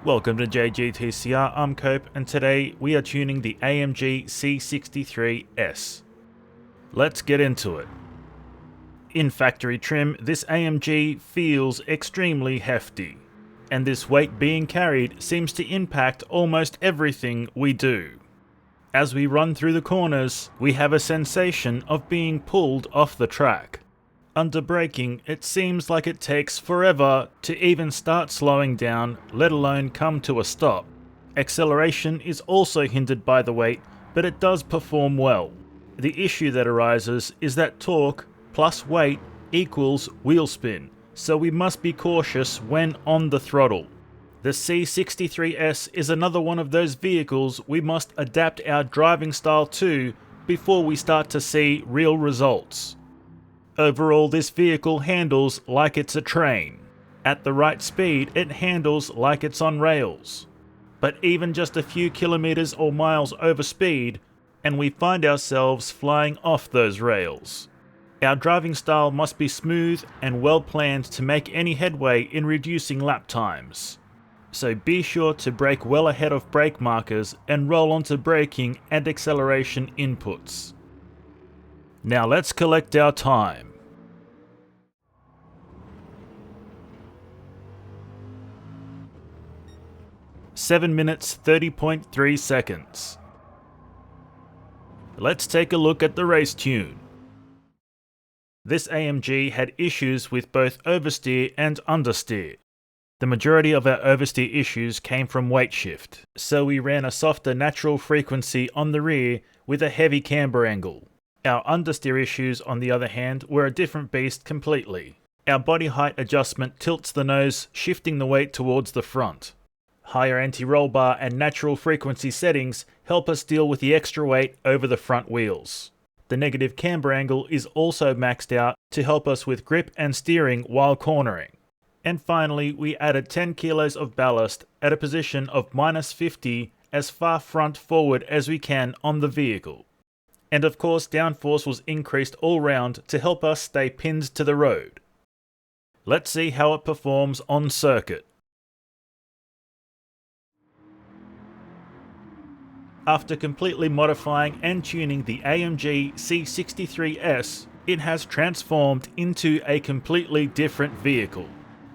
Welcome to JGTCR, I'm Cope, and today we are tuning the AMG C63S. Let's get into it. In factory trim, this AMG feels extremely hefty, and this weight being carried seems to impact almost everything we do. As we run through the corners, we have a sensation of being pulled off the track. Under braking, it seems like it takes forever to even start slowing down, let alone come to a stop. Acceleration is also hindered by the weight, but it does perform well. The issue that arises is that torque plus weight equals wheel spin, so we must be cautious when on the throttle. The C63S is another one of those vehicles we must adapt our driving style to before we start to see real results. Overall, this vehicle handles like it's a train. At the right speed, it handles like it's on rails. But even just a few kilometers or miles over speed, and we find ourselves flying off those rails. Our driving style must be smooth and well planned to make any headway in reducing lap times. So be sure to brake well ahead of brake markers and roll onto braking and acceleration inputs. Now let's collect our time. 7 minutes 30.3 seconds. Let's take a look at the race tune. This AMG had issues with both oversteer and understeer. The majority of our oversteer issues came from weight shift, so we ran a softer natural frequency on the rear with a heavy camber angle. Our understeer issues, on the other hand, were a different beast completely. Our body height adjustment tilts the nose, shifting the weight towards the front. Higher anti-roll bar and natural frequency settings help us deal with the extra weight over the front wheels. The negative camber angle is also maxed out to help us with grip and steering while cornering. And finally, we added 10 kilos of ballast at a position of -50 as far front forward as we can on the vehicle. And of course, downforce was increased all round to help us stay pinned to the road. Let's see how it performs on circuit. After completely modifying and tuning the AMG C63S, it has transformed into a completely different vehicle.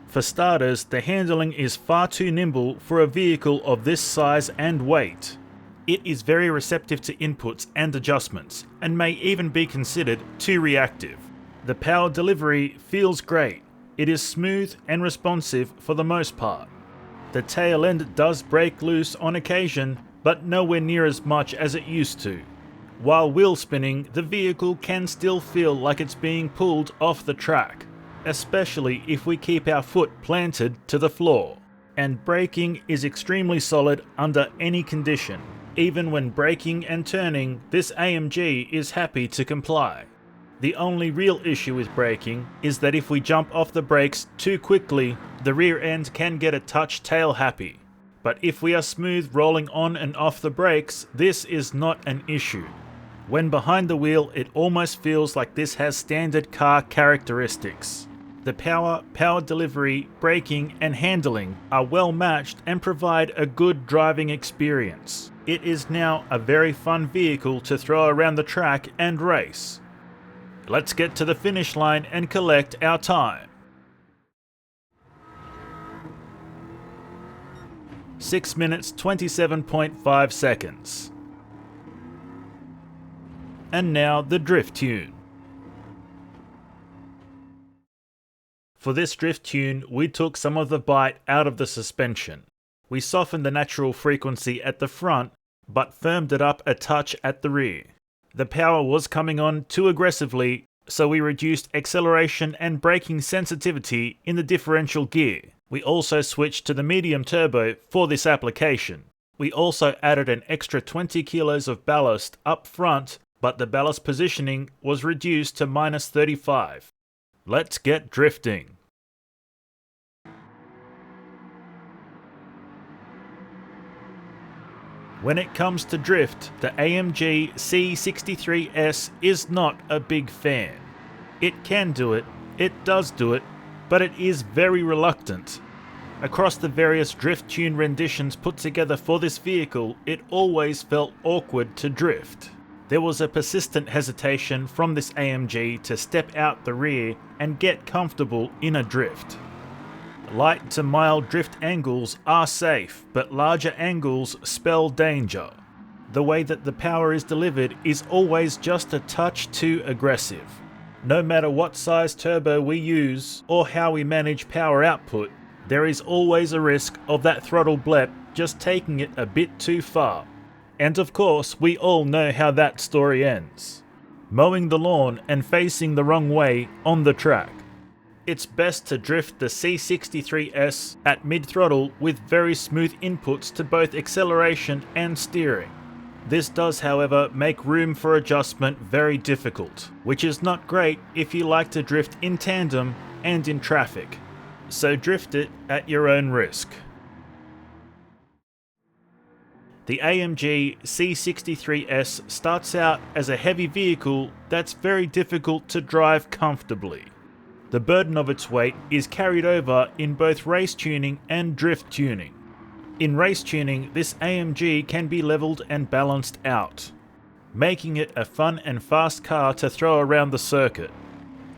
For starters, the handling is far too nimble for a vehicle of this size and weight. It is very receptive to inputs and adjustments, and may even be considered too reactive. The power delivery feels great. It is smooth and responsive for the most part. The tail end does break loose on occasion, but nowhere near as much as it used to. While wheel spinning, the vehicle can still feel like it's being pulled off the track, especially if we keep our foot planted to the floor. And braking is extremely solid under any condition. Even when braking and turning, this AMG is happy to comply. The only real issue with braking is that if we jump off the brakes too quickly, the rear end can get a touch tail happy. But if we are smooth rolling on and off the brakes, this is not an issue. When behind the wheel, it almost feels like this has standard car characteristics. The power delivery, braking and handling are well matched and provide a good driving experience. It is now a very fun vehicle to throw around the track and race. Let's get to the finish line and collect our time. 6 minutes 27.5 seconds. And now the drift tune. For this drift tune, we took some of the bite out of the suspension. We softened the natural frequency at the front, but firmed it up a touch at the rear. The power was coming on too aggressively, so we reduced acceleration and braking sensitivity in the differential gear. We also switched to the medium turbo for this application. We also added an extra 20 kilos of ballast up front, but the ballast positioning was reduced to -35. Let's get drifting. When it comes to drift, the AMG C63S is not a big fan. It can do it, it does do it, but it is very reluctant. Across the various drift tune renditions put together for this vehicle, it always felt awkward to drift. There was a persistent hesitation from this AMG to step out the rear and get comfortable in a drift. Light to mild drift angles are safe, but larger angles spell danger. The way that the power is delivered is always just a touch too aggressive. No matter what size turbo we use or how we manage power output, there is always a risk of that throttle blep just taking it a bit too far. And of course, we all know how that story ends. Mowing the lawn and facing the wrong way on the track. It's best to drift the C63S at mid-throttle with very smooth inputs to both acceleration and steering. This does, however, make room for adjustment very difficult, which is not great if you like to drift in tandem and in traffic. So drift it at your own risk. The AMG C63S starts out as a heavy vehicle that's very difficult to drive comfortably. The burden of its weight is carried over in both race tuning and drift tuning. In race tuning, this AMG can be leveled and balanced out, making it a fun and fast car to throw around the circuit.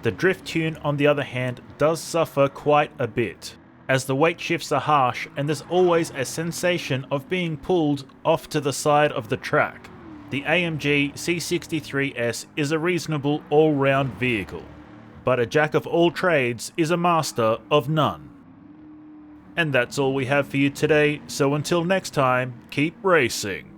The drift tune, on the other hand, does suffer quite a bit, as the weight shifts are harsh and there's always a sensation of being pulled off to the side of the track. The AMG C63S is a reasonable all-round vehicle, but a jack of all trades is a master of none. And that's all we have for you today, so until next time, keep racing.